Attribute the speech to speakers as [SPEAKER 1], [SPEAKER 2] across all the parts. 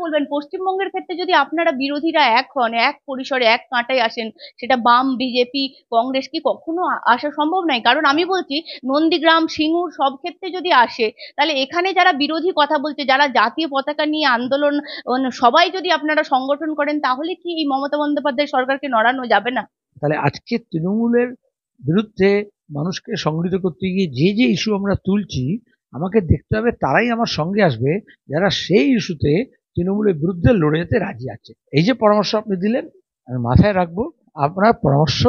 [SPEAKER 1] বলবেন পশ্চিমবঙ্গের ক্ষেত্রে যদি আপনারা বিরোধীরা এক হন, এক পরিসরে এক কাঁটায় আসেন, সেটা বাম, বিজেপি, কংগ্রেস, কি কখনো আসা সম্ভব নয়? কারণ আমি বলছি, নন্দীগ্রাম, সিঙ্গুর সব ক্ষেত্রে যদি আসে, তাহলে এখানে যারা বিরোধী কথা বলছে, যারা জাতীয় পতাকা নিয়ে আন্দোলন, সবাই যদি আপনারা সংগঠন করেন, তাহলে কি এই মমতা বন্দ্যোপাধ্যায় সরকারকে নড়ানো যাবে না?
[SPEAKER 2] তাহলে আজকে তৃণমূলের বিরুদ্ধে মানুষকে সংগঠিত করতে গিয়ে যে যে ইস্যু আমরা তুলছি, আমাকে দেখতে হবে তারাই আমার সঙ্গে আসবে যারা সেই ইস্যুতে তৃণমূলের বিরুদ্ধে লড়ে যেতে রাজি আছে। এই যে পরামর্শ আপনি দিলেন, আমি মাথায় রাখবো, আপনার পরামর্শ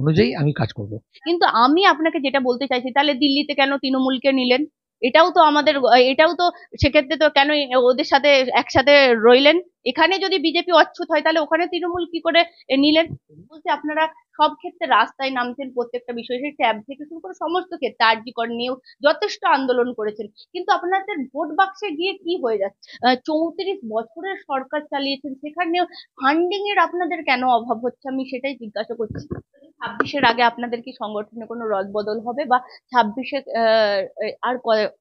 [SPEAKER 2] অনুযায়ী আমি কাজ করব।
[SPEAKER 1] কিন্তু আমি আপনাকে যেটা বলতে চাইছি, তাহলে দিল্লিতে কেন তৃণমূলকে নিলেন? এটাও তো আমাদের, এটাও তো, সেক্ষেত্রে তো কেন ওদের সাথে একসাথে রইলেন? এখানে যদি বিজেপি অচ্ছুত হয়, তাহলে ওখানে তৃণমূল কি করে নিলেন? বলছি, আপনারা সব ক্ষেত্রে রাস্তায় নামছেন, প্রত্যেকটা বিষয়, সেই ট্যাব থেকে শুরু করে সমস্ত ক্ষেত্রে, আরজি কর নিয়েও যথেষ্ট আন্দোলন করেছেন। কিন্তু আপনাদের ভোট বাক্সে গিয়ে কি হয়ে যাচ্ছে? 34 বছরের সরকার চালিয়েছেন, সেখানেও ফান্ডিং এর আপনাদের কেন অভাব হচ্ছে, আমি সেটাই জিজ্ঞাসা করছি। 26-এর আগে আপনাদের কি সংগঠনে কোনো রদবদল হবে, বা 26-এ আর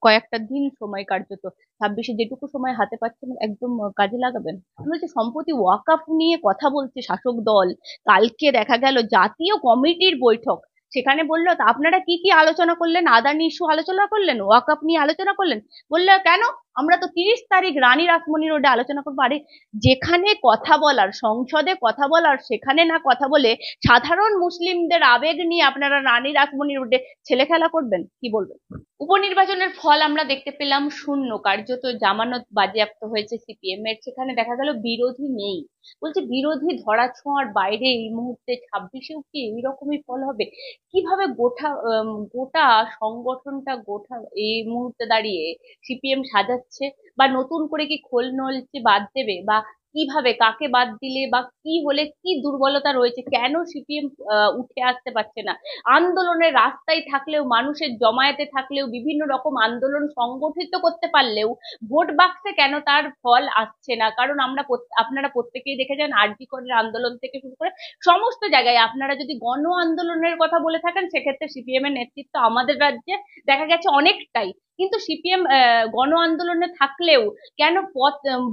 [SPEAKER 1] কয়েকটা দিন সময়, কার্যত 26-এ যেটুকু সময় হাতে পাচ্ছেন একদম কাজে লাগাবেন? আমি বলছি, সম্প্রতি ওয়াকআপ নিয়ে কথা বলছে শাসক দল। কালকে দেখা গেল জাতীয় কমিটির বৈঠক, সেখানে বললো, তা আপনারা কি কি আলোচনা করলেন? আদানি ইস্যু আলোচনা করলেন, ওয়াকআপ নিয়ে আলোচনা করলেন? বললো কেন, আমরা তো 30 তারিখ রানী রাসমণি রোডে আলোচনা করবো। আরে, যেখানে কথা বলার, সংসদে কথা বলার, সেখানে না কথা বলে সাধারণ মুসলিমদের আবেগ নিয়ে আপনারা রানী রাসমণি রোডে ছেলে খেলা করবেন? কি বলবেন? উপনির্বাচনের ফল আমরা দেখতে পেলাম শূন্য, কার্যত জামানত বাজেয়াপ্ত হয়েছে সিপিএম এর, সেখানে দেখা গেল বিরোধী নেই। বলছে বিরোধী ধরা ছোঁয়ার বাইরে এই মুহূর্তে 26-এও কি এইরকমই ফল হবে? কিভাবে গোটা সংগঠনটা, গোটা এই মুহূর্তে দাঁড়িয়ে সিপিএম সাজাচ্ছে, বা নতুন করে কি খোল নলচে বাদ দেবে, বা কিভাবে কাকে বাদ দিলে, বা কি হলে, কি দুর্বলতা রয়েছে, কেন সিপিএম উঠে আসতে পারছে না? আন্দোলনের রাস্তায় থাকলেও, মানুষের জমায়েতে থাকলেও, বিভিন্ন রকম আন্দোলন সংগঠিত করতে পারলেও ভোট বাক্সে কেন তার ফল আসছে না? কারণ আপনারা প্রত্যেকেই দেখেছেন, আরজি করের আন্দোলন থেকে শুরু করে সমস্ত জায়গায়, আপনারা যদি গণ আন্দোলনের কথা বলে থাকেন, সেক্ষেত্রে সিপিএম এর নেতৃত্ব আমাদের রাজ্যে দেখা গেছে অনেকটাই। কিন্তু সিপিএম গণ আন্দোলনে থাকলেও কেন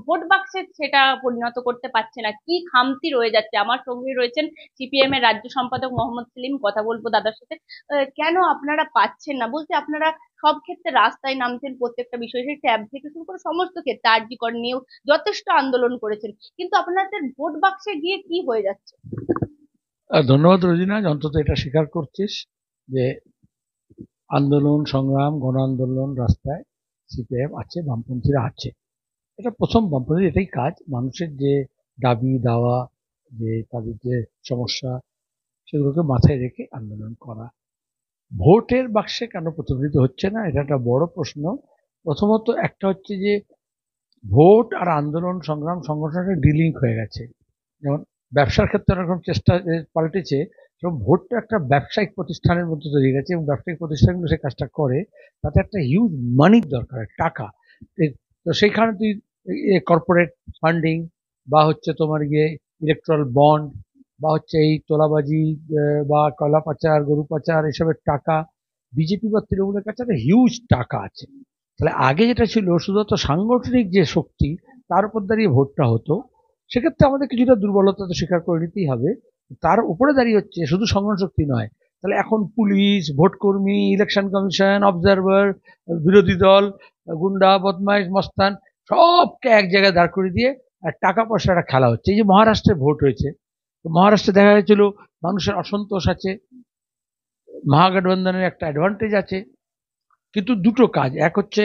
[SPEAKER 1] ভোট বাক্সে সেটা পরিণত করতে পারছে না? কি খামতি রয়ে যাচ্ছে? আমার সঙ্গে রয়েছেন সিপিএম এর রাজ্য সম্পাদক মোহাম্মদ সেলিম, কথা বলবো দাদার সাথে। কেন আপনারা পাচ্ছেন না? বলতে আপনারা সব ক্ষেত্রে রাস্তায় নামছেন, প্রত্যেকটা বিষয়, সেই ট্যাব থেকে শুরু করে সমস্ত ক্ষেত্রে, আরজি কর নিয়েও যথেষ্ট আন্দোলন করেছেন, কিন্তু আপনাদের ভোট বাক্সে গিয়ে কি হয়ে যাচ্ছে?
[SPEAKER 2] ধন্যবাদ রোজিনা, অন্তত এটা স্বীকার করছিস যে আন্দোলন সংগ্রাম, গণ আন্দোলন, রাস্তায় সিপিএম আছে, বামপন্থীরা আছে। এটা প্রথম বামপন্থীর এটাই কাজ, মানুষের যে দাবি দাওয়া, যে তাদের যে সমস্যা, সেগুলোকে মাথায় রেখে আন্দোলন করা। ভোটের বাক্সে কেন প্রতিফলিত হচ্ছে না, এটা একটা বড় প্রশ্ন। প্রথমত একটা হচ্ছে যে ভোট আর আন্দোলন সংগ্রাম সংগঠনের ডিলিঙ্ক হয়ে গেছে। যেমন ব্যবসার ক্ষেত্রে এরকম চেষ্টা পাল্টেছে, এবং ভোটটা একটা ব্যবসায়িক প্রতিষ্ঠানের মধ্যে তৈরি গেছে, এবং ব্যবসায়িক প্রতিষ্ঠানগুলো সে কাজটা করে, তাতে একটা হিউজ মানির দরকার, টাকা। তো সেইখানে তুই কর্পোরেট ফান্ডিং, বা হচ্ছে তোমার গিয়ে ইলেকট্রাল বন্ড, বা হচ্ছে এই তোলাবাজি, বা কয়লা পাচার, গরু পাচার, এসবের টাকা বিজেপি বা তৃণমূলের কাছে একটা হিউজ টাকা আছে। তাহলে আগে যেটা ছিল শুধুমাত্র সাংগঠনিক যে শক্তি, তার উপর দাঁড়িয়ে ভোটটা হতো, সেক্ষেত্রে আমাদের কিছুটা দুর্বলতা তো স্বীকার করে নিতেই হবে। তার উপরে দাঁড়িয়ে হচ্ছে শুধু সংগঠন শক্তি নয়, তাহলে এখন পুলিশ, ভোটকর্মী, ইলেকশন কমিশন, অবজারভার, বিরোধী দল, গুন্ডা, বদমাইশ, মস্তান, সবকে এক জায়গায় দাঁড় করে দিয়ে আর টাকা পয়সা একটা খেলা হচ্ছে। এই যে মহারাষ্ট্রে ভোট হয়েছে, মহারাষ্ট্রে দেখা গেছিল মানুষের অসন্তোষ আছে, মহাগঠবন্ধনের একটা অ্যাডভান্টেজ আছে, কিন্তু দুটো কাজ, এক হচ্ছে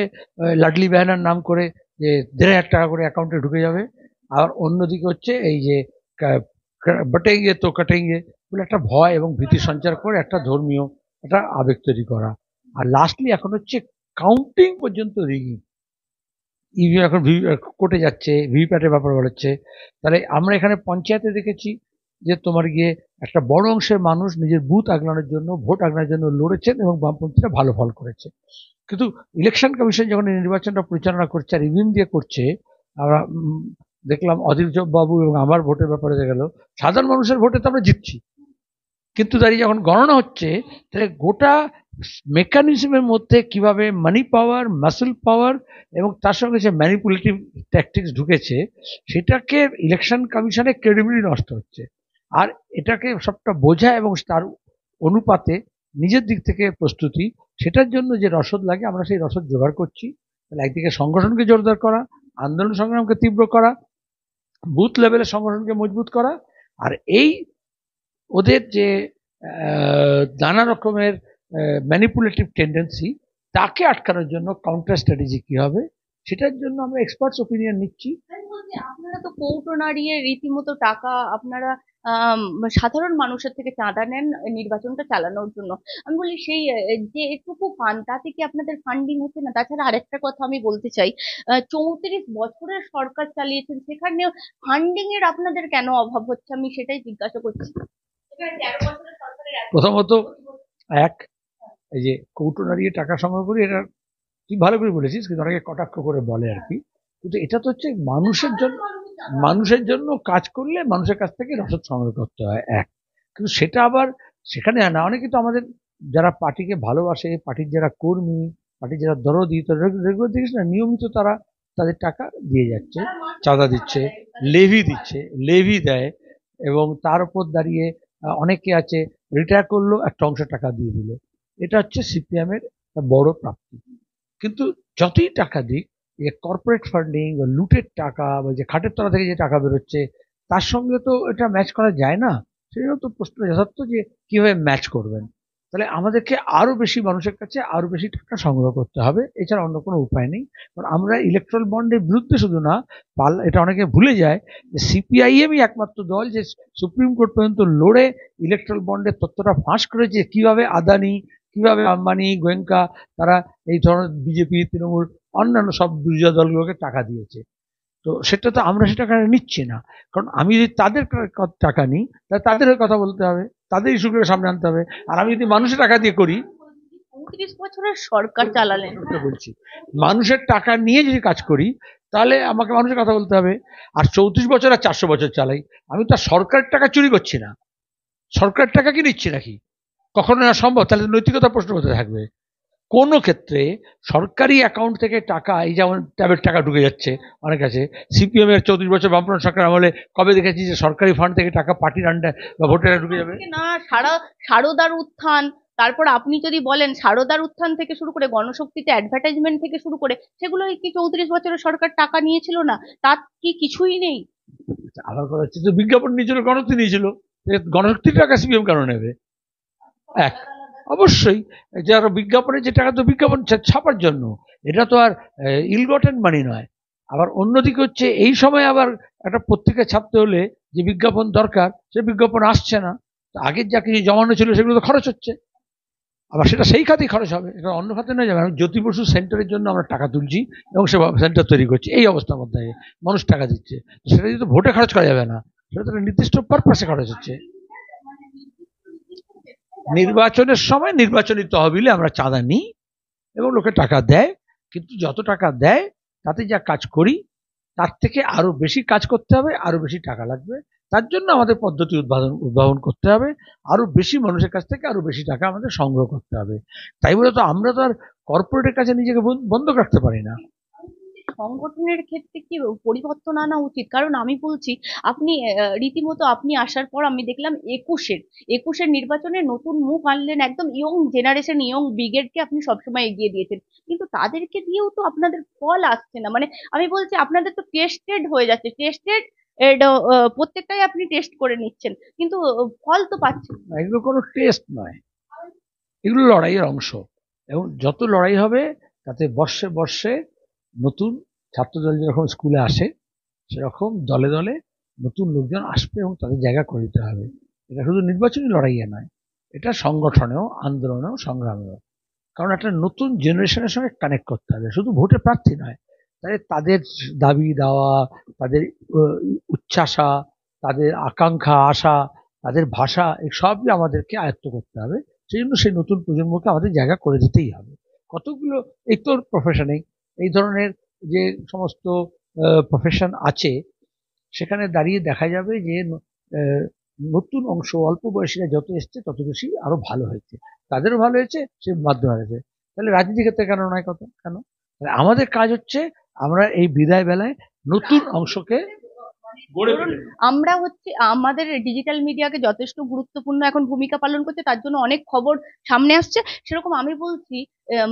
[SPEAKER 2] লাডলি বেহানার নাম করে যে 1,500 টাকা করে অ্যাকাউন্টে ঢুকে যাবে, আর অন্যদিকে হচ্ছে এই যে বটেঙ্গে তো কাটেঙ্গে বলে একটা ভয় এবং ভীতি সঞ্চার করে একটা ধর্মীয় একটা আবেগ তৈরি করা। আর লাস্টলি এখন হচ্ছে কাউন্টিং পর্যন্ত রিগিং, ইভিএম এখন কোর্টে যাচ্ছে, ভিভিপ্যাটের ব্যাপার বলেছে। তাহলে আমরা এখানে পঞ্চায়েতে দেখেছি যে তোমার গিয়ে একটা বড় অংশের মানুষ নিজের বুথ আগলানোর জন্য, ভোট আগলানোর জন্য লড়েছেন, এবং বামপন্থীরা ভালো ফল করেছে। কিন্তু ইলেকশন কমিশন যখন নির্বাচনটা পরিচালনা করছে আর ইভিএম দিয়ে করছে, আমরা দেখলাম অধীর বাবু এবং আমার ভোটের ব্যাপারে দেখা গেল সাধারণ মানুষের ভোটে তো আমরা জিতছি, কিন্তু দাঁড়িয়ে যখন গণনা হচ্ছে, তাহলে গোটা মেকানিজমের মধ্যে কিভাবে মানি পাওয়ার, মাসল পাওয়ার এবং তার সঙ্গে যে ম্যানিপুলেটিভ ট্যাকটিক্স ঢুকেছে, সেটাকে ইলেকশন কমিশনের ক্রেডিবিলিটি নষ্ট হচ্ছে। আর এটাকে সবটা বোঝা এবং তার অনুপাতে নিজের দিক থেকে প্রস্তুতি, সেটার জন্য যে রসদ লাগে আমরা সেই রসদ জোগাড় করছি। তাহলে একদিকে সংগঠনকে জোরদার করা, আন্দোলন সংগ্রামকে তীব্র করা, বুথ লেভেলের সংগঠনকে মজবুত করা, আর এই ওদের যে নানা রকমের ম্যানিপুলেটিভ টেন্ডেন্সি, তাকে আটকানোর জন্য কাউন্টার স্ট্র্যাটেজি কি হবে, সেটার জন্য আমরা এক্সপার্টস ওপিনিয়ন নিচ্ছি।
[SPEAKER 1] আমি বলছি, আপনারা তো কৌটো নাড়িয়ে রীতিমতো টাকা আপনারা আম, সাধারণ মানুষের থেকে চাঁদা নেন নির্বাচনটা চালানোর জন্য। আমি বলি সেই যে এটুকু পান তাতে কি আপনাদের ফান্ডিং হচ্ছে না? তাছাড়া আরেকটা কথা আমি বলতে চাই, 34 বছরের সরকার চালিয়েছেন, সেখানে ফান্ডিং এর আপনাদের কেন অভাব হচ্ছে, আমি সেটাই জিজ্ঞাসা করছি। এখানে 13 বছরের সরকারের
[SPEAKER 2] প্রথমত এক, এই যে কৌটো নাড়িয়ে টাকা সংগ্রহ করি, এটা তুই ভালো করে বলেছিস, কিন্তু অনেকে কটাক্ষ করে বলে আর কি। কিন্তু এটা তো হচ্ছে মানুষের জন্য কাজ করলে মানুষের কাছ থেকে রসদ সংগ্রহ করতে হয়, এক। কিন্তু সেটা আবার সেখানে না, অনেকে তো আমাদের যারা পার্টিকে ভালোবাসে, পার্টির যারা কর্মী, পার্টির যারা দরদি, রেগুলার দেখিস না, নিয়মিত তারা তাদের টাকা দিয়ে যাচ্ছে, চাঁদা দিচ্ছে, লেভি দেয়, এবং তার উপর দাঁড়িয়ে অনেকে আছে রিটায়ার করলো, একটা অংশ টাকা দিয়ে দিল। এটা হচ্ছে সিপিএম এর বড় প্রাপ্তি। কিন্তু যতই টাকা দিক, যে কর্পোরেট ফান্ডিং বা লুটের টাকা বা যে খাটের তলা থেকে যে টাকা বেরোচ্ছে, তার সঙ্গে তো এটা ম্যাচ করা যায় না। সেজন্য তো প্রশ্ন যথার্থ যে কিভাবে ম্যাচ করবেন। তাহলে আমাদেরকে আরো বেশি মানুষের কাছে আরো বেশি টাকা সংগ্রহ করতে হবে, এছাড়া অন্য কোনো উপায় নেই। কারণ আমরা ইলেকট্রাল বন্ডের বিরুদ্ধে শুধু না, এটা অনেকে ভুলে যায় যে সিপিআইএমই একমাত্র দল যে সুপ্রিম কোর্ট পর্যন্ত লড়ে ইলেকট্রাল বন্ডের তথ্যটা ফাঁস করেছে, কিভাবে আদানি, কিভাবে আম্বানি, গোয়েঙ্কা, তারা এই ধরনের বিজেপি, তৃণমূল, অন্যান্য সব বিরোধী দলগুলোকে টাকা দিয়েছে। তো সেটা তো আমরা সে টাকা নিচ্ছি না। কারণ আমি যদি তাদের টাকা নিই, তাহলে তাদের কথা বলতে হবে, তাদের ইস্যুগুলো সামনে আনতে হবে। আর আমি যদি মানুষের টাকা দিয়ে করি,
[SPEAKER 1] 34 বছরের সরকার চালালেন,
[SPEAKER 2] বলছি মানুষের টাকা নিয়ে যদি কাজ করি, তাহলে আমাকে মানুষের কথা বলতে হবে। আর 34 বছর আর 400 বছর চালাই, আমি তো সরকারের টাকা চুরি করছি না, সরকারের টাকা কি নিচ্ছি নাকি? কখনো না সম্ভব। তাহলে নৈতিকতা প্রশ্ন করতে থাকবে। কোনো ক্ষেত্রে সরকারি অ্যাকাউন্ট থেকে টাকা, এই যেমন ট্যাবের টাকা ঢুকে যাচ্ছে অনেক কাছে, সিপিএম এর 34 বছর বামফ্রন্ট সরকার আমলে কবে দেখেছি যে সরকারি ফান্ড থেকে টাকা পার্টির আন্ডার বা ভোটেরা ঢুকে যাবে?
[SPEAKER 1] না সারদার উত্থান, তারপর আপনি যদি বলেন সারদার উত্থান থেকে শুরু করে গণশক্তিতে অ্যাডভার্টাইজমেন্ট থেকে শুরু করে, সেগুলো কি 34 বছরের সরকার টাকা নিয়েছিল না? তার কি কিছুই নেই?
[SPEAKER 2] আবার কথা হচ্ছে, তো বিজ্ঞাপন নিয়েছিল, গণশক্তি নিয়েছিল, গণশক্তির টাকা সিপিএম কেন নেবে? এক, অবশ্যই যারা বিজ্ঞাপনের যে টাকা, তো বিজ্ঞাপন ছাপার জন্য, এটা তো আর ইলগটেন মানি নয়। আবার অন্যদিকে হচ্ছে এই সময় আবার একটা পত্রিকা ছাপতে হলে যে বিজ্ঞাপন দরকার, সে বিজ্ঞাপন আসছে না। আগের যা কিছু জমানো ছিল সেগুলো তো খরচ হচ্ছে, আবার সেটা সেই খাতেই খরচ হবে, এটা অন্য খাতে নয় যাবে। জ্যোতি বসু সেন্টারের জন্য আমরা টাকা তুলছি এবং সে সেন্টার তৈরি করছি, এই অবস্থার মধ্যে মানুষ টাকা দিচ্ছে, সেটা যদি ভোটে খরচ করা যাবে না, সেটা তো নির্দিষ্ট পারপাসে খরচ হচ্ছে। নির্বাচনের সময় নির্বাচনী তহবিলে আমরা চাঁদা নিই এবং লোকে টাকা দেয়, কিন্তু যত টাকা দেয় তাতে যা কাজ করি তার থেকে আরো বেশি কাজ করতে হবে, আরো বেশি টাকা লাগবে। তার জন্য আমাদের পদ্ধতি উদ্ভাবন করতে হবে, আরো বেশি মানুষের কাছ থেকে আরো বেশি টাকা আমাদের সংগ্রহ করতে হবে। তাই বলে তো আমরা তো আর কর্পোরেটের কাছে নিজেকে বন্ধ রাখতে পারি না।
[SPEAKER 1] সংগঠনের ক্ষেত্রে কি পরিবর্তন আনা উচিত? কারণ আমি বলছি, আপনি রীতিমতো আপনি আসার পর আমি দেখলাম একুশের নির্বাচনে নতুন মুখ আনলেন, একদম ইয়ং জেনারেশন, ইয়ং ব্রিগেডকে আপনি সবসময় এগিয়ে দিয়েছেন, কিন্তু তাদেরকে দিয়েও তো আপনাদের ফল আসছে না। মানে আমি বলছি, আপনাদের তো টেস্টেড হয়ে যাচ্ছে, প্রত্যেকটাই আপনি টেস্ট করে নিচ্ছেন, কিন্তু ফল তো পাচ্ছেন না।
[SPEAKER 2] এগুলো কোনো টেস্ট নয়, এগুলো লড়াইয়ের অংশ। এবং যত লড়াই হবে তাতে বর্ষে বর্ষে নতুন ছাত্রদল যেরকম স্কুলে আসে, সেরকম দলে দলে নতুন লোকজন আসবে এবং তাদের জায়গা করে দিতে হবে। এটা শুধু নির্বাচনী লড়াইয়ে নয়, এটা সংগঠনেও, আন্দোলনেও, সংগ্রামেও। কারণ একটা নতুন জেনারেশনের সঙ্গে কানেক্ট করতে হবে, শুধু ভোটে প্রার্থী নয়, তাই তাদের দাবি দাওয়া, তাদের উচ্চাসা, তাদের আকাঙ্ক্ষা, আশা, তাদের ভাষা, এই সবই আমাদেরকে আয়ত্ত করতে হবে। সেই জন্য সেই নতুন প্রজন্মকে আমাদের জায়গা করে দিতেই হবে। কতগুলো এই তোর প্রফেশনে এই ধরনের যে সমস্ত প্রফেশন আছে, সেখানে দাঁড়িয়ে দেখা যাবে যে নতুন অংশ, অল্প বয়সীরা যত এসছে তত বেশি আরো ভালো হয়েছে। তাদেরও ভালো হয়েছে, সে মাধ্যমে হয়েছে। তাহলে রাজনীতি ক্ষেত্রে কেন নয় কত কেন? আমাদের কাজ হচ্ছে আমরা এই বিদায় বেলায় নতুন অংশকে
[SPEAKER 1] ধরুন আমরা হচ্ছে আমাদের ডিজিটাল মিডিয়াকে যথেষ্ট গুরুত্বপূর্ণ এখন ভূমিকা পালন করছে, তার জন্য অনেক খবর সামনে আসছে। সেরকম আমি বলছি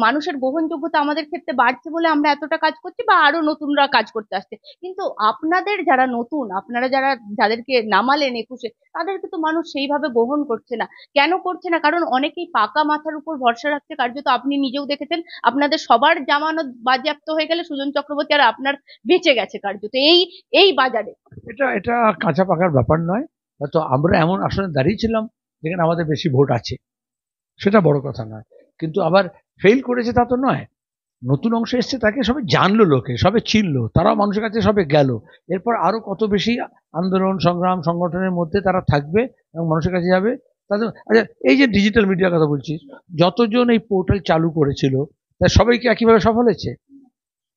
[SPEAKER 1] মানুষের গ্রহণযোগ্যতা আমাদের ক্ষেত্রে বাড়ছে বলে আমরা এতটা কাজ করছি বা আরো নতুনরা কাজ করতে আসছে। কিন্তু আপনাদের যারা নতুন, আপনারা যারা যাদেরকে নামালেন 21-এ, তাদেরকে তো মানুষ সেইভাবে গ্রহণ করছে না। কেন করছে না? কারণ অনেকেই পাকা মাথার উপর ভরসা রাখছে। কার্যত আপনি নিজেও দেখেছেন, আপনাদের সবার জামানত বাজেয়াপ্ত হয়ে গেলে সুজন চক্রবর্তী আর আপনার বেঁচে গেছে কার্যত এই এই বাজারে।
[SPEAKER 2] এটা এটা কাঁচা পাকার ব্যাপার নয়। হয়তো আমরা এমন আসনে দাঁড়িয়েছিলাম যেখানে আমাদের বেশি ভোট আছে, সেটা বড় কথা নয়। কিন্তু আবার ফেল করেছে তা তো নয়। নতুন অংশ এসছে, তাকে সবাই জানলো, লোকে সবে চিনলো, তারাও মানুষের কাছে সবে গেল। এরপর আরো কত বেশি আন্দোলন সংগ্রাম সংগঠনের মধ্যে তারা থাকবে এবং মানুষের কাছে যাবে তাদের। আচ্ছা, এই যে ডিজিটাল মিডিয়ার কথা বলছি, যতজন এই পোর্টাল চালু করেছিল তার সবাই কি একইভাবে সফল হয়েছে?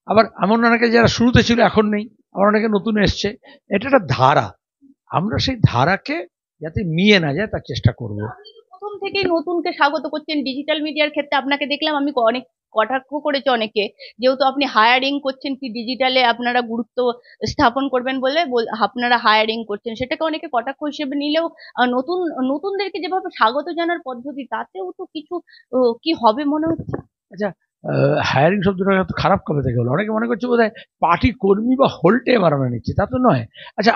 [SPEAKER 2] আবার এমন অনেকে যারা শুরুতে ছিল এখন নেই, আবার অনেকে নতুন এসছে। এটা একটা ধারা, আমরা সেই ধারাকে যাতে মিয়ে না যায় তার চেষ্টা করব।
[SPEAKER 1] প্রথম থেকেই নতুনকে স্বাগত করছেন। ডিজিটাল মিডিয়ার ক্ষেত্রে আপনাকে দেখলাম, আমি অনেক কটাক্ষ করেছে অনেকে, যেহেতু আপনি হায়ারিং করছেন কি ডিজিটালে আপনারা গুরুত্ব স্থাপন করবেন বলে আপনারা হায়ারিং করছেন, সেটাকে অনেকে কটাক্ষ হিসেবে নিলেও নতুন নতুনদেরকে যেভাবে স্বাগত জানার পদ্ধতি, তাতেও তো কিছু কি হবে মনে হচ্ছে।
[SPEAKER 2] আচ্ছা, হায়ারিং শব্দটা এত খারাপ কবে থেকে হলো? অনেকে মনে করছে বোধহয় পার্টি কর্মী বা হোল্টে আমরা নিচ্ছি, তা তো নয়। আচ্ছা,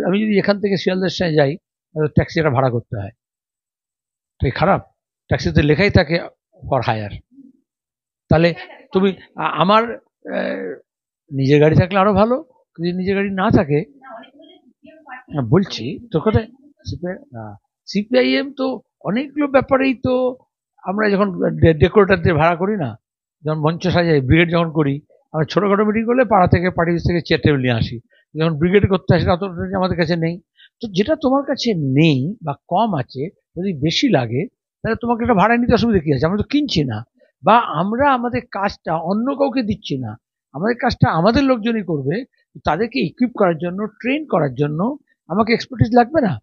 [SPEAKER 2] আমি যদি এখান থেকে শিয়ালদার সাথে যাই, ট্যাক্সি একটা ভাড়া করতে হয়, তো খারাপ? ট্যাক্সিতে লেখাই থাকে ফর হায়ার। তাহলে তুমি আমার নিজের গাড়ি থাকলে আরো ভালো, যদি নিজের গাড়ি না থাকে, বলছি তোর কথা। সিপিআইএম তো অনেকগুলো ব্যাপারেই তো, আমরা যখন ডেকোরেটরদের ভাড়া করি না, যখন মঞ্চ সাজাই, ব্রিগেড যখন করি, আমরা ছোটখাটো মিটিং করলে পাড়া থেকে পার্টি থেকে চেয়ার টেবিল নিয়ে আসি। যখন ব্রিগেড করতে আসি অত আমাদের কাছে নেই। তো যেটা তোমার কাছে নেই বা কম আছে, যদি বেশি লাগে তাহলে তোমাকে একটা ভাড়া নিতে অসুবিধা কি আছে? আমরা তো কিনছি না, বা আমরা আমাদের কাজটা অন্য কাউকে দিচ্ছি না, আমাদের কাজটা আমাদের লোকজনই করবে। তাদেরকে ইকুইপ করার জন্য, ট্রেন করার জন্য আমাকে এক্সপার্টিস লাগবে না?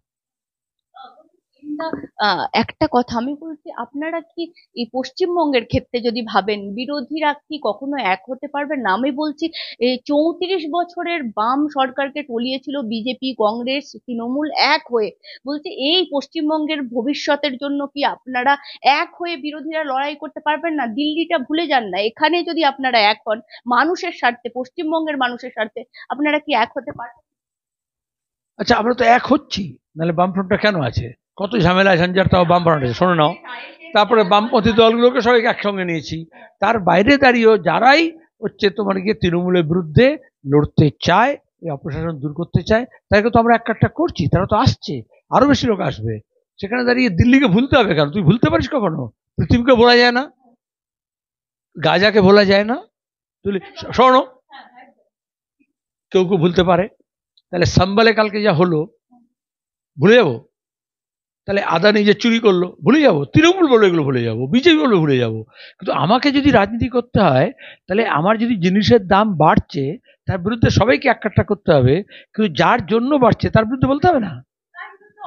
[SPEAKER 1] একটা কথা আমি বলছি, আপনারা কি এই পশ্চিমবঙ্গের ক্ষেত্রে যদি ভাবেন, বিরোধীরা কি কখনো এক হতে পারবেন না? আমি বলছি, এই 34 বছরের বাম সরকারকে টলিয়েছিল বিজেপি, কংগ্রেস, তৃণমূল এক হয়ে। বলছি, এই পশ্চিমবঙ্গের ভবিষ্যতের জন্য কি আপনারা এক হয়ে বিরোধীরা লড়াই করতে পারবেন না? দিল্লিটা ভুলে যান না, এখানে যদি আপনারা এক হন মানুষের স্বার্থে, পশ্চিমবঙ্গের মানুষের স্বার্থে, আপনারা কি এক হতে পারবেন?
[SPEAKER 2] আচ্ছা, আমরা তো এক হচ্ছি, নাহলে বামফ্রন্টটা কেন আছে? কত ঝামেলা ঝঞ্ঝাট, তাও বামফ্রন্ট আছে, শোনো নাও। তারপরে বামপন্থী দলগুলোকে সবাইকে একসঙ্গে নিয়েছি। তার বাইরে দাঁড়িয়েও যারাই হচ্ছে তোমার গিয়ে তৃণমূলের বিরুদ্ধে লড়তে চায়, এই অপশাসন দূর করতে চায়, তাদেরকে তো আমরা এক কাটটা করছি। তারা তো আসছে, আরো বেশি লোক আসবে। সেখানে দাঁড়িয়ে দিল্লিকে ভুলতে হবে কেন? তুই ভুলতে পারিস কখনো? পৃথিবীকে ভোলা যায় না, গাজাকে ভোলা যায় না। তুই শোনো, কেউ কেউ ভুলতে পারে। তাহলে সাম্বালে কালকে যা হলো ভুলে যাবো? তাহলে আদানি যে চুরি করলো ভুলে যাবো? তৃণমূল বললো এগুলো ভুলে যাবো, বিজেপি বললো ভুলে যাবো। কিন্তু আমাকে যদি রাজনীতি করতে হয়, তাহলে আমার যদি জিনিসের দাম বাড়ছে, তার বিরুদ্ধে সবাইকে এক কাট্টা করতে হবে। কিন্তু যার জন্য বাড়ছে তার বিরুদ্ধে বলতে হবে না?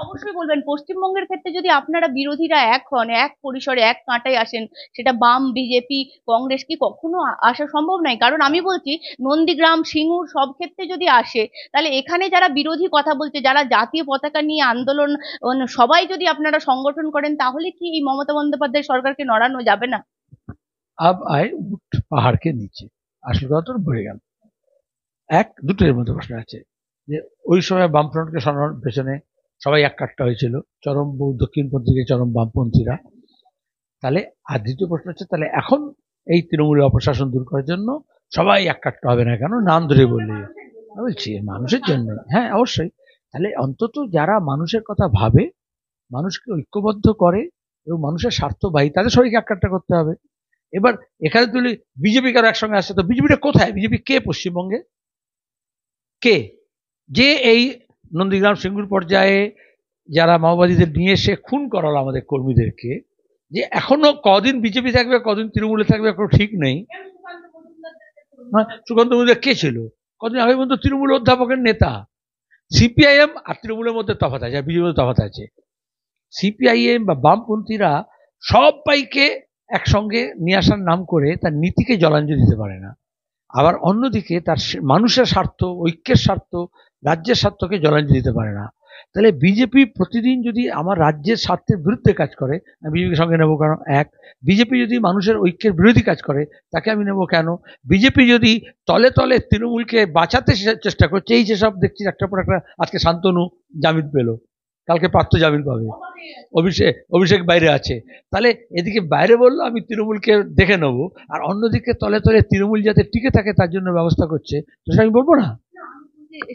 [SPEAKER 1] অবশ্যই বলবেন। পশ্চিমবঙ্গের ক্ষেত্রে যদি আপনারা বিরোধীরা এক হন, এক পরিসরে এক কাঁটায় আসেন, সেটা বাম, বিজেপি, কংগ্রেস, কি কখনো আসা সম্ভব নয়? কারণ আমি বলছি, নন্দীগ্রাম, সিঙ্গুর সব ক্ষেত্রে যদি আসে, তাহলে এখানে যারা বিরোধী কথা বলছে, যারা জাতীয় পতাকা নিয়ে আন্দোলন, সবাই যদি আপনারা সংগঠন করেন, তাহলে কি এই মমতা বন্দ্যোপাধ্যায় সরকারকে নড়ানো যাবে না?
[SPEAKER 2] আব আয় উঠ পাহাড়কে নিচে, আসল কথা তোর বয়ে গেল। এক দুটোর মধ্যে প্রশ্ন আছে যে ওই সময় বামফ্রন্টকে সরানোর পেছনে সবাই এক কাট্টা হয়েছিল, চরম দক্ষিণপন্থী থেকে চরম বামপন্থীরা। তাহলে আর দ্বিতীয় প্রশ্ন হচ্ছে, তাহলে এখন এই তৃণমূলের অপশাসন দূর করার জন্য সবাই এক কাট্টা হবে না কেন? নাম ধরে বললে বলছি মানুষের জন্য। হ্যাঁ, অবশ্যই। তাহলে অন্তত যারা মানুষের কথা ভাবে, মানুষকে ঐক্যবদ্ধ করে এবং মানুষের স্বার্থবাহী, তাদের সবাইকে এক কাট্টা করতে হবে। এবার এখানে তুলি বিজেপি কারো একসঙ্গে আসছে, তো বিজেপিটা কোথায়? বিজেপি কে পশ্চিমবঙ্গে? কে? যে এই নন্দীগ্রাম সিঙ্গুর পর্যায়ে যারা মাওবাদীদের নিয়ে এসে খুন করালো আমাদের কর্মীদেরকে, যে এখনো কদিন বিজেপি থাকবে কদিন তৃণমূলে থাকবে কোনো ঠিক নেই। সুকান্ত মজুমদার কে ছিল? কদিন আগে পর্যন্ত তৃণমূল অধ্যাপকের নেতা। সিপিআইএম আর তৃণমূলের মধ্যে তফাৎ আছে, আর বিজেপির মধ্যে তফাৎ আছে। সিপিআইএম বা বামপন্থীরা সবাইকে একসঙ্গে নিয়ে আসার নাম করে তার নীতিকে জলাঞ্জলি দিতে পারে না, আবার অন্যদিকে তার মানুষের স্বার্থ, ঐক্যের স্বার্থ, রাজ্যের স্বার্থকে জলাঞ্জলি দিতে পারে না। তাহলে বিজেপি প্রতিদিন যদি আমার রাজ্যের স্বার্থের বিরুদ্ধে কাজ করে, আমি বিজেপির সঙ্গে নেবো কেন? এক, বিজেপি যদি মানুষের ঐক্যের বিরোধী কাজ করে, তাকে আমি নেবো কেন? বিজেপি যদি তলে তলে তৃণমূলকে বাঁচাতে চেষ্টা করছে, এই যেসব দেখছি একটার পর একটা, আজকে শান্তনু জামিন পেল, কালকে পার্থ জামিন পাবে, অভিষেক বাইরে আছে, তাহলে এদিকে বাইরে বললো আমি তৃণমূলকে দেখে নেবো, আর অন্যদিকে তলে তলে তৃণমূল যাতে টিকে থাকে তার জন্য ব্যবস্থা করছে, তো সেটা আমি বলবো না।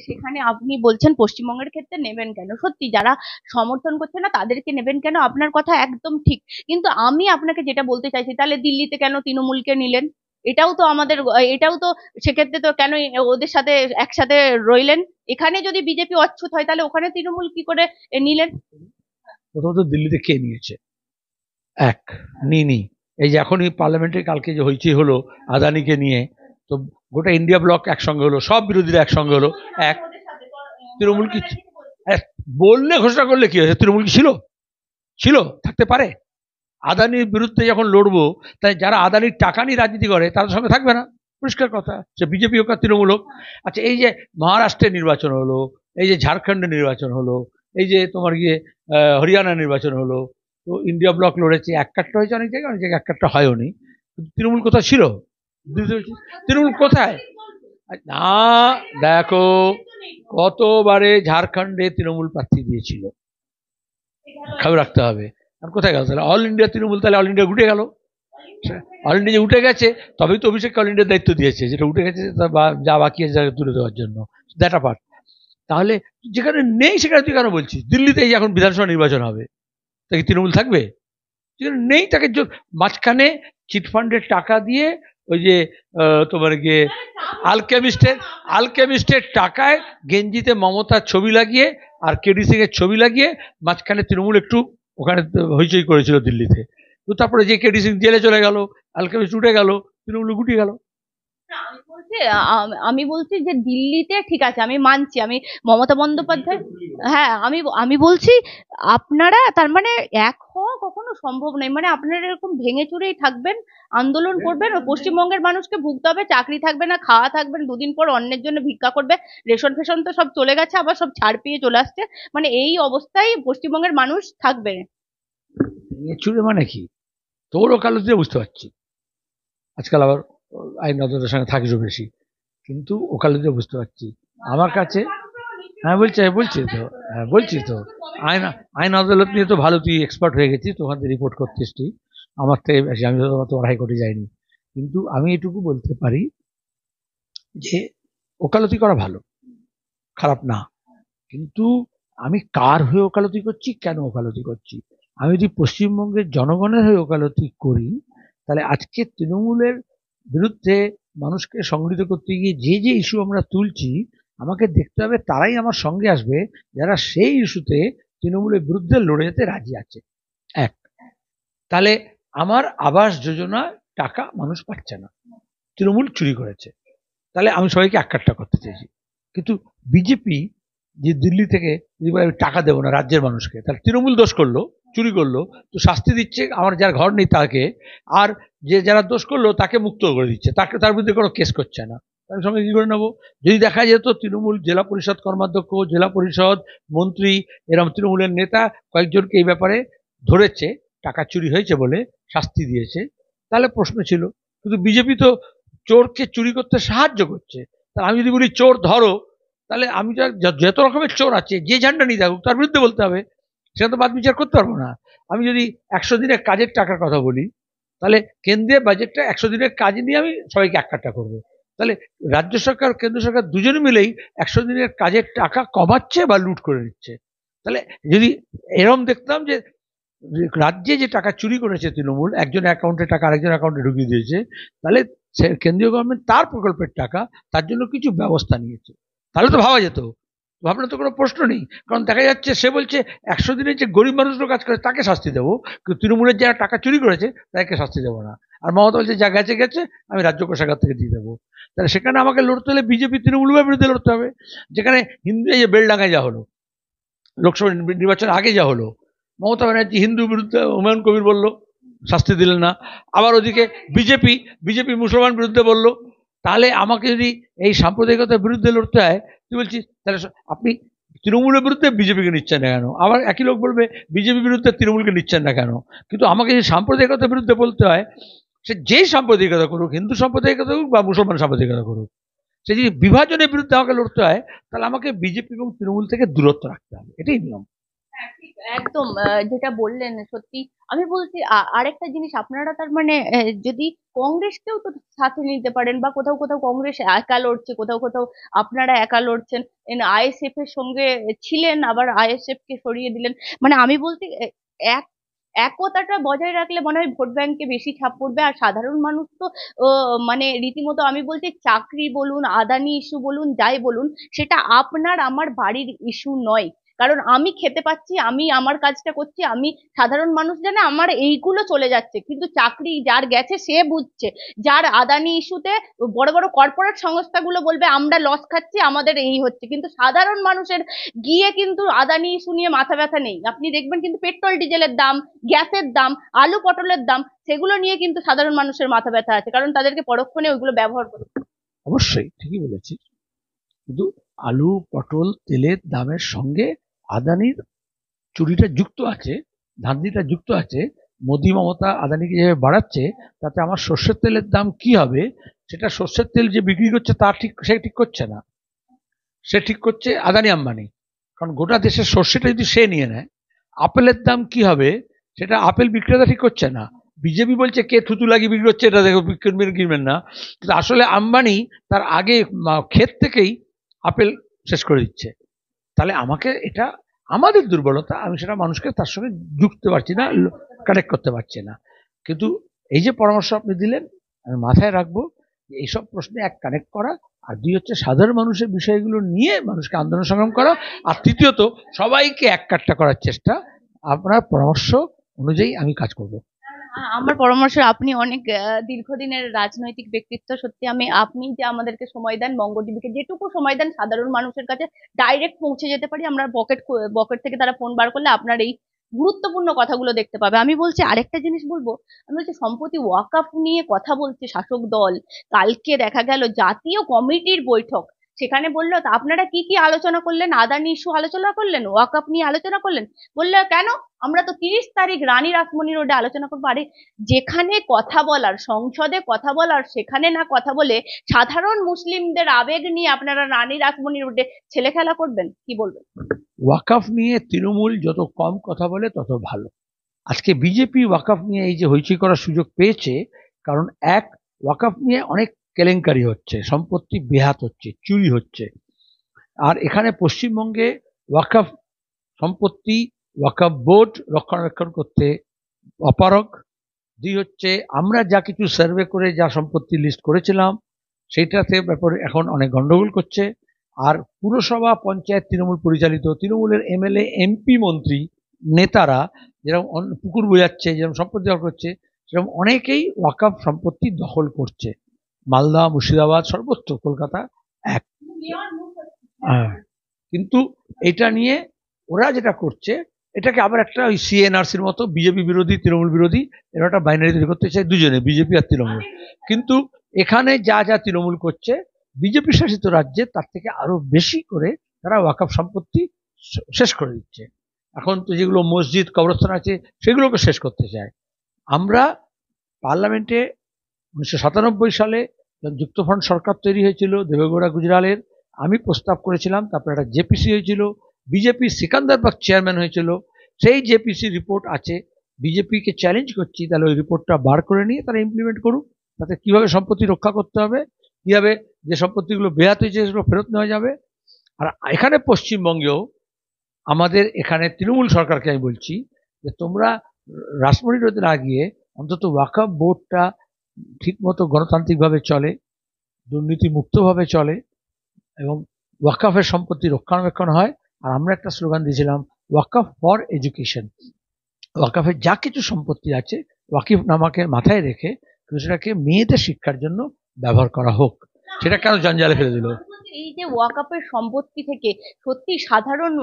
[SPEAKER 1] সেখানে আপনি বলছেন পশ্চিমবঙ্গের ক্ষেত্রে নেবেন কেন? সত্যি যারা সমর্থন করছে না তাদেরকে নেবেন কেন? আপনার কথা একদম ঠিক, কিন্তু আমি আপনাকে যেটা বলতে চাইছি, তাহলে দিল্লিতে কেন তৃণমূলকে নিলেন? এটাও তো আমাদের, এটাও তো সেক্ষেত্রে তো কেন ওদের সাথে একসাথে রইলেন? এখানে যদি বিজেপি অচ্ছুত হয় তাহলে ওখানে তৃণমূল কি করে নিলেন?
[SPEAKER 2] প্রথমত দিল্লিতে কে নিয়েছে? এক, নিনি। এই যে এখনই পার্লামেন্টে কালকে যে হইচই হলো আদানিকে নিয়ে, তো গোটা ইন্ডিয়া ব্লক একসঙ্গে হলো, সব বিরোধীরা একসঙ্গে হলো। এক, তৃণমূল কি বললে ঘোষণা করলে কি হয়েছে? তৃণমূল কি ছিল থাকতে পারে? আদানির বিরুদ্ধে যখন লড়বো, তাই যারা আদানির টাকা নিয়ে রাজনীতি করে তাদের সঙ্গে থাকবে না, পরিষ্কার কথা, সে বিজেপি হোক আর তৃণমূল হোক। আচ্ছা, এই যে মহারাষ্ট্রের নির্বাচন হলো, এই যে ঝাড়খণ্ডের নির্বাচন হলো, এই যে তোমার গিয়ে হরিয়ানা নির্বাচন হলো, তো ইন্ডিয়া ব্লক লড়েছে, এক কাটটা হয়েছে অনেক জায়গায় এক কাটটা হয়ও নি। তৃণমূল কোথায় ছিল? তৃণমূল কোথায়? না, দেখো কতবারে ঝাড়খণ্ডে তৃণমূল প্রার্থী দিয়েছিল, খবর রাখতে হবে। আর কোথায় গেল তাহলে অল ইন্ডিয়া তৃণমূল? তাহলে অল ইন্ডিয়া উঠে গেল। অল ইন্ডিয়া যে উঠে গেছে, তবেই তো অভিষেককে অল ইন্ডিয়ার দায়িত্ব দিয়েছে, যেটা উঠে গেছে যা বাকি আছে তুলে দেওয়ার জন্য, দ্যাট পার্ট। তাহলে যেখানে নেই সেখানে তুই কেন বলছিস? দিল্লিতে এখন বিধানসভা নির্বাচন হবে, তাকে তৃণমূল থাকবে? যেখানে নেই তাকে মাঝখানে চিটফান্ডের টাকা দিয়ে ওই যে তোমার গিয়ে আলকেমিস্টের টাকায় গেঞ্জিতে মমতার ছবি লাগিয়ে আর কেডি সিং এর ছবি লাগিয়ে মাঝখানে তৃণমূল একটু ওখানে হইচই করেছিল দিল্লিতে, তো তারপরে যে কেডি সিং জেলে চলে গেল, আলকেমিস্ট উঠে গেল, তৃণমূল গুটিয়ে গেল।
[SPEAKER 1] আমি বলছি যে দিল্লিতে ঠিক আছে, আমি মানছি, আমি মমতা বন্দ্যোপাধ্যায়, হ্যাঁ আমি আমি বলছি আপনারা তার মানে এক হওয়া কখনো সম্ভব নয়, মানে আপনারা এরকম ভেঙে চুরেই থাকবেন, আন্দোলন করবেন, ও পশ্চিমবঙ্গের মানুষকে ভুগতে হবে, চাকরি থাকবে না, খাওয়া থাকবেন, দুদিন পর অন্যের জন্য ভিক্ষা করবে, রেশন ফেশন তো সব চলে গেছে, আবার সব ছাড় পেয়ে চলে আসছে, মানে এই অবস্থায় পশ্চিমবঙ্গের মানুষ থাকবে।
[SPEAKER 2] চুরে মানে কি? তোর ওকালতি বুঝতে পারছি, আজকাল আবার আইন আদালতের সঙ্গে থাকিসও বেশি, কিন্তু ওকালতি বুঝতে পারছি। আমার কাছে, হ্যাঁ বলছি তো আইন আদালত নিয়ে তো ভালো, তুই এক্সপার্ট হয়ে গেছিস, তো ওখান থেকে রিপোর্ট করছিস তুই আমার থেকে বেশি, আমি তো হাইকোর্টে যাইনি, কিন্তু আমি এটুকু বলতে পারি যে ওকালতি করা ভালো, খারাপ না, কিন্তু আমি কার হয়ে ওকালতি করছি, কেন ওকালতি করছি? আমি যদি পশ্চিমবঙ্গের জনগণের হয়ে ওকালতি করি, তাহলে আজকে তৃণমূলের বিরুদ্ধে মানুষকে সংগঠিত করতে গিয়ে যে যে ইস্যু আমরা তুলছি, আমাকে দেখতে হবে তারাই আমার সঙ্গে আসবে যারা সেই ইস্যুতে তৃণমূলের বিরুদ্ধে লড়ে যেতে রাজি আছে। এক, তাহলে আমার আবাস যোজনা টাকা মানুষ পাচ্ছে না, তৃণমূল চুরি করেছে, তাহলে আমি সবাইকে এক কাট্টা করতে চেয়েছি। কিন্তু বিজেপি যে দিল্লি থেকে টাকা দেবো না রাজ্যের মানুষকে, তাহলে তৃণমূল দোষ করলো, চুরি করলো, তো শাস্তি দিচ্ছে আমার যার ঘর নেই তাকে, আর যে যারা দোষ করলো তাকে মুক্ত করে দিচ্ছে, তার বিরুদ্ধে কোনো কেস করছে না, তার সঙ্গে কি করে নেবো? যদি দেখা যেত তৃণমূল জেলা পরিষদ কর্মাধ্যক্ষ, জেলা পরিষদ মন্ত্রী, এরকম তৃণমূলের নেতা কয়েকজনকে এই ব্যাপারে ধরেছে, টাকা চুরি হয়েছে বলে শাস্তি দিয়েছে, তাহলে প্রশ্ন ছিল। কিন্তু বিজেপি তো চোরকে চুরি করতে সাহায্য করছে, তাহলে আমি যদি বলি চোর ধরো, তাহলে আমি যত রকমের চোর আছে যে ঝান্ডা নিয়ে থাকুক তার বিরুদ্ধে বলতে হবে, সেটা তো বাদ বিচার করতে পারবো না। আমি যদি 100 দিনের কাজের টাকার কথা বলি, তাহলে কেন্দ্রের বাজেটটা 100 দিনের কাজ নিয়ে আমি সবাইকে এক কাট্টা করবো, তাহলে রাজ্য সরকার কেন্দ্র সরকার দুজনে মিলেই 100 দিনের কাজের টাকা কমাচ্ছে বা লুট করে নিচ্ছে। তাহলে যদি এরম দেখতাম যে রাজ্যে যে টাকা চুরি করেছে তৃণমূল, একজনের অ্যাকাউন্টে টাকা আরেকজনের অ্যাকাউন্টে ঢুকিয়ে দিয়েছে, তাহলে কেন্দ্রীয় গভর্নমেন্ট তার প্রকল্পের টাকা তার জন্য কিছু ব্যবস্থা নিয়েছে, তাহলে তো ভাবা যেত, ভাবনা তো কোনো প্রশ্ন নেই। কারণ দেখা যাচ্ছে সে বলছে 100 দিনে যে গরিব মানুষগুলো কাজ করে তাকে শাস্তি দেবো, কিন্তু তৃণমূলের যারা টাকা চুরি করেছে তাকে শাস্তি দেবো না, আর মমতা বলছে যা গেছে গেছে আমি রাজ্য কোষাগার থেকে দিয়ে দেবো। তাহলে সেখানে আমাকে লড়তে হলে বিজেপি তৃণমূলের বিরুদ্ধে লড়তে হবে। যেখানে হিন্দু, এই যে বেলডাঙ্গায় যা হলো, লোকসভা নির্বাচন আগে যা হলো, মমতা ব্যানার্জি হিন্দু বিরুদ্ধে হুমায়ুন কবির বললো শাস্তি দিলেন না। আবার ওদিকে বিজেপি মুসলমান বিরুদ্ধে বললো, তাহলে আমাকে যদি এই সাম্প্রদায়িকতার বিরুদ্ধে লড়তে হয়, তুই বলছিস তাহলে আপনি তৃণমূলের বিরুদ্ধে বিজেপিকে নিচ্ছেন না কেন? আবার একই লোক বলবে বিজেপি বিরুদ্ধে তৃণমূলকে নিচ্ছেন না কেন? কিন্তু আমাকে যদি সাম্প্রদায়িকতার বিরুদ্ধে বলতে হয়, সে যেই সাম্প্রদায়িকতা করুক, হিন্দু সাম্প্রদায়িকতা করুক বা মুসলমান সাম্প্রদায়িকতা করুক, সে যদি বিভাজনের বিরুদ্ধে আমাকে লড়তে হয়, তাহলে আমাকে বিজেপি এবং তৃণমূল থেকে দূরত্ব রাখতে হবে, এটাই নিয়ম।
[SPEAKER 1] একদম যেটা বললেন সত্যি। আমি বলছি আরেকটা জিনিস, আপনারা তার মানে যদি কংগ্রেসকেও তো সাথে নিতে পারেন, বা কোথাও কোথাও কংগ্রেস একা লড়ছে, কোথাও কোথাও আপনারা একা লড়ছেন, আইএসএফ এর সঙ্গে ছিলেন আবার আইএসএফ কে সরিয়ে দিলেন। মানে আমি বলতে এক একতাটা বজায় রাখলে মনে হয় ভোট ব্যাংকে বেশি ছাপ পড়বে। আর সাধারণ মানুষ তো মানে রীতিমতো আমি বলছি, চাকরি বলুন, আদানি ইস্যু বলুন, যাই বলুন, সেটা আপনার আমার বাড়ির ইস্যু নয়। কারণ আমি খেতে পাচ্ছি, আমি আমার কাজটা করছি, আমি সাধারণ মানুষ জানে আমার এইগুলো চলে যাচ্ছে, কিন্তু চাকরি যার গেছে সে বুঝছে। যার আদানি ইস্যুতে বড় বড় কর্পোরেট সংস্থাগুলো বলবে আমরা লস খাচ্ছি, আমাদের এই হচ্ছে, কিন্তু সাধারণ মানুষের গিয়ে কিন্তু আদানি ইস্যু নিয়ে মাথা ব্যথা নেই। আপনি দেখবেন কিন্তু পেট্রোল ডিজেলের দাম, গ্যাসের দাম, আলু পটলের দাম, সেগুলো নিয়ে কিন্তু সাধারণ মানুষের মাথা ব্যথা আছে, কারণ তাদেরকে পরক্ষণে ওইগুলো ব্যবহার করতে।
[SPEAKER 2] অবশ্যই ঠিকই বলেছিস, কিন্তু আলু পটল তেলের দামের সঙ্গে আদানির চুরিটা যুক্ত আছে, ধান্দিটা যুক্ত আছে। মোদি মমতা আদানিকে যেভাবে বাড়াচ্ছে, তাতে আমার সর্ষের তেলের দাম কি হবে, সেটা সর্ষের তেল যে বিক্রি করছে সে ঠিক করছে না, সে ঠিক করছে আদানি আম্বানি। কারণ গোটা দেশের সর্ষেটা যদি সে নিয়ে নেয়, আপেলের দাম কি হবে সেটা আপেল বিক্রেতা ঠিক করছে না। বিজেপি বলছে কে থুতু লাগিয়ে বিক্রি করছে এটা দেখো, কিনবেন না, কিন্তু আসলে আম্বানি তার আগে ক্ষেত থেকেই আপেল শেষ করে দিচ্ছে। তাহলে আমাকে এটা আমাদের দুর্বলতা, আমি সেটা মানুষকে তার সঙ্গে যুক্ত পারছি না, কানেক্ট করতে পারছি না। কিন্তু এই যে পরামর্শ আপনি দিলেন, আমি মাথায় রাখবো এইসব প্রশ্নে এক কানেক্ট করা, আর দুই হচ্ছে সাধারণ মানুষের বিষয়গুলো নিয়ে মানুষকে আন্দোলন সংগ্রাম করা, আর তৃতীয়ত সবাইকে এক কাট্টা করার চেষ্টা। আপনার পরামর্শ অনুযায়ী আমি কাজ করব।
[SPEAKER 1] আমার পরামর্শ, আপনি অনেক দীর্ঘদিনের রাজনৈতিক ব্যক্তিত্ব, সত্যি আপনি যে আমাদেরকে সময় দেন, বঙ্গটিভিকে যেটুকু সময় দেন, সাধারণ মানুষের কাছে ডাইরেক্ট পৌঁছে যেতে পারি আমরা। পকেট থেকে তারা ফোন বার করলে আপনার এই গুরুত্বপূর্ণ কথাগুলো দেখতে পাবে। আমি বলছি আরেকটা জিনিস বলবো, আমি বলছি সম্প্রতি ওয়াকআপ নিয়ে কথা বলছে শাসক দল। কালকে দেখা গেল জাতীয় কমিটির বৈঠক, সেখানে বললো তা আপনারা কি কি আলোচনা করলেন? আদানি ইস্যু আলোচনা করলেন, ওয়াকআপ নিয়ে আলোচনা করলেন। বললো কেন, আমরা তো 30 তারিখ রানী রাসমণি রোডে আলোচনা করবো। আরে যেখানে কথা বলার, সংসদে কথা বলার, সেখানে না কথা বলে সাধারণ মুসলিমদের আবেগ নিয়ে আপনারা রানী রাসমণি রোডে ছেলে খেলা করবেন, কি বলবেন?
[SPEAKER 2] ওয়াকফ নিয়ে তৃণমূল যত কম কথা বলে তত ভালো। আজকে বিজেপি ওয়াকফ নিয়ে এই যে হইচই করার সুযোগ পেয়েছে, কারণ এক, ওয়াকফ নিয়ে অনেক কেলেঙ্কারি হচ্ছে, সম্পত্তি বেহাত হচ্ছে, চুরি হচ্ছে। আর এখানে পশ্চিমবঙ্গে ওয়াকফ সম্পত্তি, ওয়াকফ বোর্ড রক্ষণাবেক্ষণ করতে অপারগ। দুই হচ্ছে আমরা যা কিছু সার্ভে করে যা সম্পত্তি লিস্ট করেছিলাম সেইটাতে ব্যাপারে এখন অনেক গন্ডগোল করছে। আর পুরসভা পঞ্চায়েত তৃণমূল পরিচালিত, তৃণমূলের এমএলএ এমপি মন্ত্রী নেতারা যেরকম পুকুর বোঝাচ্ছে, যেরকম সম্পত্তি দখল করছে, সেরকম অনেকেই ওয়াকফ সম্পত্তি দখল করছে। মালদা, মুর্শিদাবাদ, সর্বত্র, কলকাতা এক। কিন্তু এটা নিয়ে ওরা যেটা করছে, এটাকে আবার একটা ওই সিএনআরসির মতো বিজেপি বিরোধী তৃণমূল বিরোধী, এরা একটা বাইনারি তৈরি করতে চায় দুজনে, বিজেপি আর তৃণমূল। কিন্তু এখানে যা যা তৃণমূল করছে বিজেপি শাসিত রাজ্যে তার থেকে আরো বেশি করে তারা ওয়াকফ সম্পত্তি শেষ করে দিচ্ছে। এখন তো যেগুলো মসজিদ কবরস্থান আছে সেগুলোকে শেষ করতে চায়। আমরা পার্লামেন্টে 1997 সালে যুক্তফ্রন্ট সরকার তৈরি হয়েছিল দেবেগৌড়া গুজরালের, আমি প্রস্তাব করেছিলাম, তারপরে একটা জেপিসি হয়েছিল, বিজেপি সিকান্দারবাগ চেয়ারম্যান হয়েছিল, সেই জেপিসি রিপোর্ট আছে। বিজেপিকে চ্যালেঞ্জ করছি, তাহলে ওই রিপোর্টটা বার করে নিয়ে তারা ইমপ্লিমেন্ট করুক, তাতে কিভাবে সম্পত্তি রক্ষা করতে হবে, কিভাবে যে সম্পত্তিগুলো বেহাত হয়েছে সেগুলো ফেরত নেওয়া যাবে। আর এখানে পশ্চিমবঙ্গেও আমাদের এখানে তৃণমূল সরকারকে আমি বলছি যে তোমরা রাসমণি রোডে না গিয়ে অন্তত ওয়াকফ বোর্ডটা ঠিকমতো গণতান্ত্রিকভাবে চলে, দুর্নীতি মুক্তভাবে চলে এবং ওয়াকফের সম্পত্তি রক্ষণাবেক্ষণ হয়। আর আমরা একটা স্লোগান দিয়েছিলাম, ওয়াকফ ফর এডুকেশন। ওয়াকফের যা কিছু সম্পত্তি আছে ওয়াকিফ নামাকে মাথায় রেখে সেটাকে মেয়েদের শিক্ষার জন্য ব্যবহার করা হোক। সেটা কেন জঞ্জালে ফেলে দিল?
[SPEAKER 1] এই যে ওয়াকফের সম্পত্তি থেকে সত্যি সাধারণ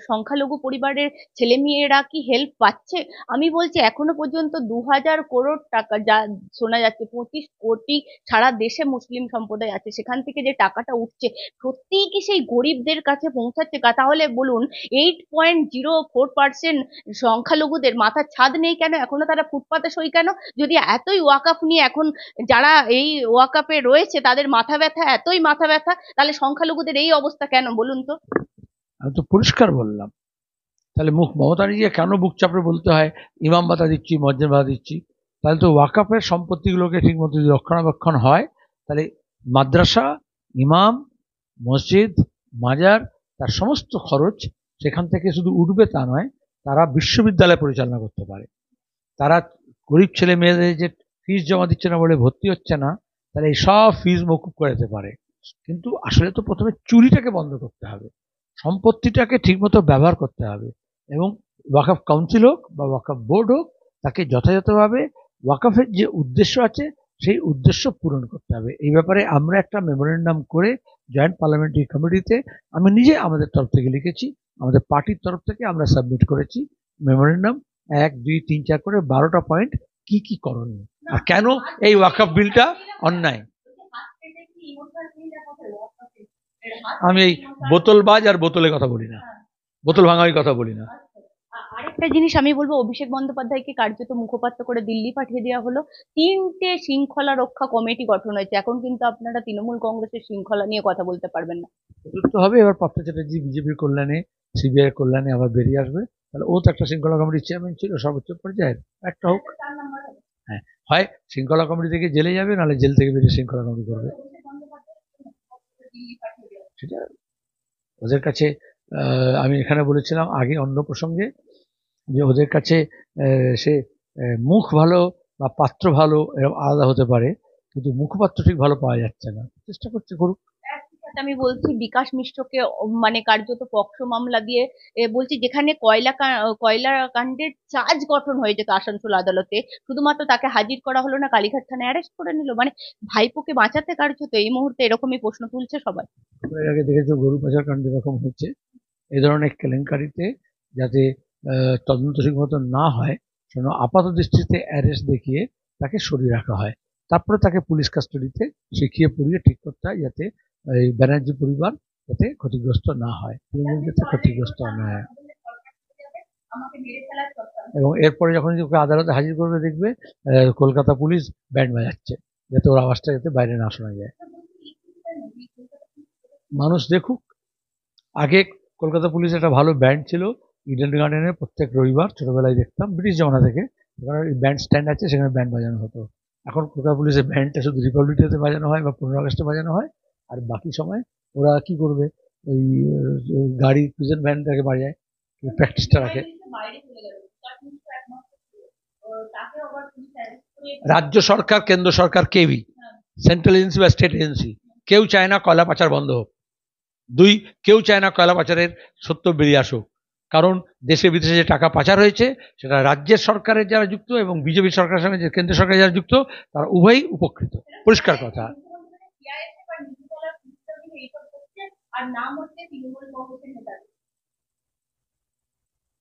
[SPEAKER 1] সংখ্যালঘু পরিবারের ছেলে মেয়েরা কি হেল্প পাচ্ছে? আমি বলছি এখনো পর্যন্ত 2000 কোটি টাকা যা শোনা যাচ্ছে, 25 কোটি সারা দেশে মুসলিম সম্প্রদায় আছে, সেখান থেকে যে টাকাটা উঠছে সত্যিই কি সেই গরিবদের কাছে পৌঁছাচ্ছে? তাহলে বলুন, 8.04% সংখ্যালঘুদের মাথার ছাদ নেই কেন? এখনো তারা ফুটপাতে সই কেন? যদি এতই ওয়াকফ নিয়ে এখন যারা এই ওয়াকফে রয়েছে তাদের মাথা ব্যথা, এতই মাথা ব্যথা, তাহলে সংখ্যালঘুদের এই অবস্থা কেন বলুন তো?
[SPEAKER 2] আমি তো পরিষ্কার বললাম। তাহলে মমতা নিজে কেন বুক চাপড়ে বলতে হয় ইমাম ভাতা দিচ্ছি, মসজিদ ভাতা দিচ্ছি? তাহলে তো ওয়াকফের সম্পত্তিগুলোকে ঠিকমতো যদি রক্ষণাবেক্ষণ হয়, তাহলে মাদ্রাসা, ইমাম, মসজিদ, মাজার, তার সমস্ত খরচ সেখান থেকে শুধু উঠবে তা নয়, তারা বিশ্ববিদ্যালয় পরিচালনা করতে পারে। তারা গরিব ছেলে মেয়েদের যে ফিস জমা দিচ্ছে না বলে ভর্তি হচ্ছে না, তাহলে এই সব ফিস মকুব করে দিতে পারে। কিন্তু আসলে তো প্রথমে চুরিটাকে বন্ধ করতে হবে, সম্পত্তিটাকে ঠিকমতো ব্যবহার করতে হবে, এবং ওয়াকফ কাউন্সিল হোক বা ওয়াকফ বোর্ড হোক, তাকে যথাযথভাবে ওয়াকফের যে উদ্দেশ্য আছে সেই উদ্দেশ্য পূরণ করতে হবে। এই ব্যাপারে আমরা একটা মেমোরেন্ডাম করে জয়েন্ট পার্লামেন্টারি কমিটিতে আমি নিজে আমাদের তরফ থেকে লিখেছি, আমাদের পার্টির তরফ থেকে আমরা সাবমিট করেছি মেমোরেন্ডাম, 1, 2, 3, 4 করে 12টা পয়েন্ট কি কি করণীয় আর কেন এই ওয়াকফ বিলটা অন্যায়। আমি এই বোতলবাজ আর বোতলের কথা বলি না, বোতল ভাঙার কথা বলি না।
[SPEAKER 1] আরেকটা জিনিস আমি বলবো, অভিষেক বন্দ্যোপাধ্যায়কে কার্যত মুখপাত্র করে দিল্লি পাঠিয়ে দেওয়া হলো। 3টে শৃঙ্খলা রক্ষা কমিটি গঠন হয়েছে, এখন কিন্তু আপনারা তৃণমূল কংগ্রেসের শৃঙ্খলা নিয়ে কথা বলতে পারবেন না।
[SPEAKER 2] হবে এবার পার্থ চ্যাটার্জি বিজেপির কল্যাণে, সিবিআই কল্যাণে আবার বেরিয়ে আসবে, তাহলে ও তো একটা শৃঙ্খলা কমিটির চেয়ারম্যান ছিল সর্বোচ্চ পর্যায়ের, একটা হোক। হ্যাঁ, হয় শৃঙ্খলা কমিটি থেকে জেলে যাবে, নাহলে জেল থেকে বেরিয়ে শৃঙ্খলা কমিটি করবে। সেটা ওদের কাছে আমি এখানে বলেছিলাম আগে অন্য প্রসঙ্গে যে ওদের কাছে সে মুখ ভালো বা পাত্র ভালো এরকম আলাদা হতে পারে, কিন্তু মুখপাত্র ঠিক ভালো পাওয়া যাচ্ছে না। চেষ্টা করছে, করুক।
[SPEAKER 1] আমি বলছি বিকাশ মিশ্রকে মানে কার্যত পক্সো মামলা দিয়ে বলছি, যেখানে কয়লা কাণ্ডের চার্জ গঠন হয়ে যেত আসানসোল আদালতে, শুধুমাত্র তাকে হাজির করা হলো না, কালীঘাট থানায় অ্যারেস্ট করে নিল। মানে ভাইপোকে বাঁচাতে কার্যত এই মুহূর্তে এরকমই প্রশ্ন তুলছে সবাই।
[SPEAKER 2] এর আগে দেখেছো গরু পাচার কাণ্ড এরকম হচ্ছে। এই ধরনের কেলেঙ্কারিতে যাতে তদন্ত ঠিকমতো না হয়, সেজন্য আপাত দৃষ্টিতে অ্যারেস্ট দেখিয়ে তাকে সরিয়ে রাখা হয়, তারপরে তাকে পুলিশ কাস্টাডিতে শিখিয়ে পড়িয়ে ঠিক করতে হয়, যাতে এই ব্যানার্জি পরিবার যাতে ক্ষতিগ্রস্ত না হয়, তৃণমূল যাতে ক্ষতিগ্রস্ত না হয়। এবং এরপরে যখন ওকে আদালতে হাজির করবে দেখবে কলকাতা পুলিশ ব্যান্ড বাজাচ্ছে, যাতে ওর আওয়াজটা যাতে বাইরে না শোনা যায়। মানুষ দেখুক। আগে কলকাতা পুলিশ একটা ভালো ব্যান্ড ছিল, ইডেন গার্ডেনে প্রত্যেক রবিবার ছোটবেলায় দেখতাম, ব্রিটিশ জমানা থেকে ওখানে ব্যান্ড স্ট্যান্ড আছে, সেখানে ব্যান্ড বাজানো হতো। এখন কলকাতা পুলিশের ব্যান্ডটা শুধু রিপাবলিক ডেতে বাজানো হয় বা 15 আগস্টে বাজানো হয়, আর বাকি সময় ওরা কি করবে, ওই গাড়ি প্রিজন ভ্যানটাকে বাজায়, প্র্যাকটিসটা রাখে। রাজ্য সরকার, কেন্দ্র সরকার, কেউই, সেন্ট্রাল এজেন্সি বা স্টেট এজেন্সি, কেউ চায় না কয়লা পাচার বন্ধ হোক। 2, কেউ চায় না কয়লা পাচারের সত্য বেরিয়ে আসুক, কারণ দেশে বিদেশে যে টাকা পাচার হয়েছে সেটা রাজ্যের সরকারের যারা যুক্ত এবং বিজেপি সরকারের সঙ্গে যে কেন্দ্র সরকার যারা যুক্ত, তারা উভয়ই উপকৃত, পরিষ্কার কথা।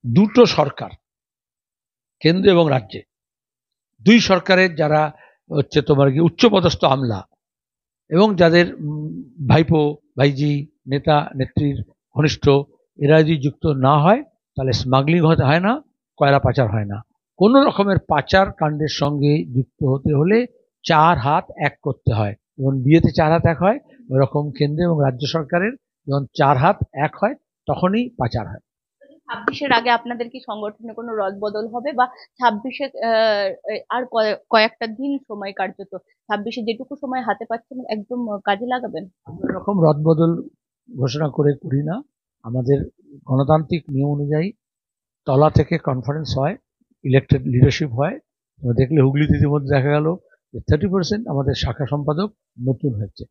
[SPEAKER 2] দুটো সরকার, কেন্দ্র এবং রাজ্যে, 2 সরকারের যারা হচ্ছে তোমার কি উচ্চপদস্থ আমলা এবং যাদের ভাইপো, ভাইজি, নেতা নেত্রীর ঘনিষ্ঠ, এরা যদি যুক্ত না হয়, তাহলে স্মাগলিং হয় না, কয়লা পাচার হয় না। কোনো রকমের পাচার কাণ্ডের সঙ্গে যুক্ত হতে হলে 4 হাত এক করতে হয়, যেমন বিয়েতে 4 হাত এক হয়, ওরকম কেন্দ্র এবং রাজ্য সরকারের যখন 4 হাত এক হয় তখনই পাচার হয়।
[SPEAKER 1] 26-এর আগে আপনাদের কি সংগঠনে কোনো রদবদল হবে, বা 26-এ আর কয়েকটা দিন সময়, কার্যত 26-এ যেটুকু সময় হাতে পাচ্ছেন একদম কাজে লাগাবেন?
[SPEAKER 2] এরকম রদবদল ঘোষণা করি না। আমাদের গণতান্ত্রিক নিয়ম অনুযায়ী তলা থেকে কনফারেন্স হয়, ইলেক্টেড লিডারশিপ হয়। দেখলে হুগলিতে ইতিমধ্যে দেখা গেল যে 30% আমাদের শাখা সম্পাদক নতুন হয়েছে।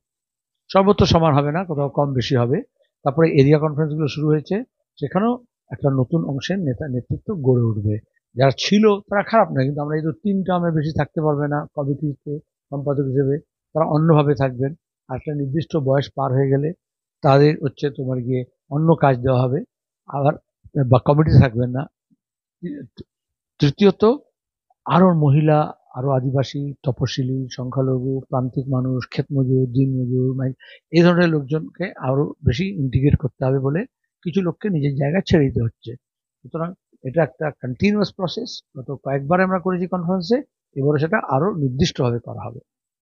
[SPEAKER 2] সর্বত্র সমান হবে না, কোথাও কম বেশি হবে। তারপরে এরিয়া কনফারেন্সগুলো শুরু হয়েছে, সেখানেও একটা নতুন অংশের নেতৃত্ব গড়ে উঠবে। যারা ছিল তারা খারাপ না, কিন্তু আমরা যেহেতু 3 টার্মে বেশি থাকতে পারবে না কমিটিতে সম্পাদক হিসেবে, তারা অন্যভাবে থাকবেন। আর একটা নির্দিষ্ট বয়স পার হয়ে গেলে তাদের হচ্ছে তোমার গিয়ে অন্য কাজ দেওয়া হবে, আবার বা কমিটি থাকবেন না। তৃতীয়ত আরো মহিলা, আরো আদিবাসী, তপশিলি, সংখ্যালঘু, প্রান্তিক মানুষ, ক্ষেতমজুর, দিনমজুর, এই ধরনের লোকজনকে আরো বেশি ইন্টিগ্রেট করতে হবে বলে কিছু লোককে নিজের জায়গায় ছেড়ে দিতে হচ্ছে। সুতরাং এটা একটা কন্টিনিউয়াস প্রসেস। গত কয়েকবার আমরা করেছি কনফারেন্সে, এবারে সেটা আরো নির্দিষ্টভাবে করা হবে।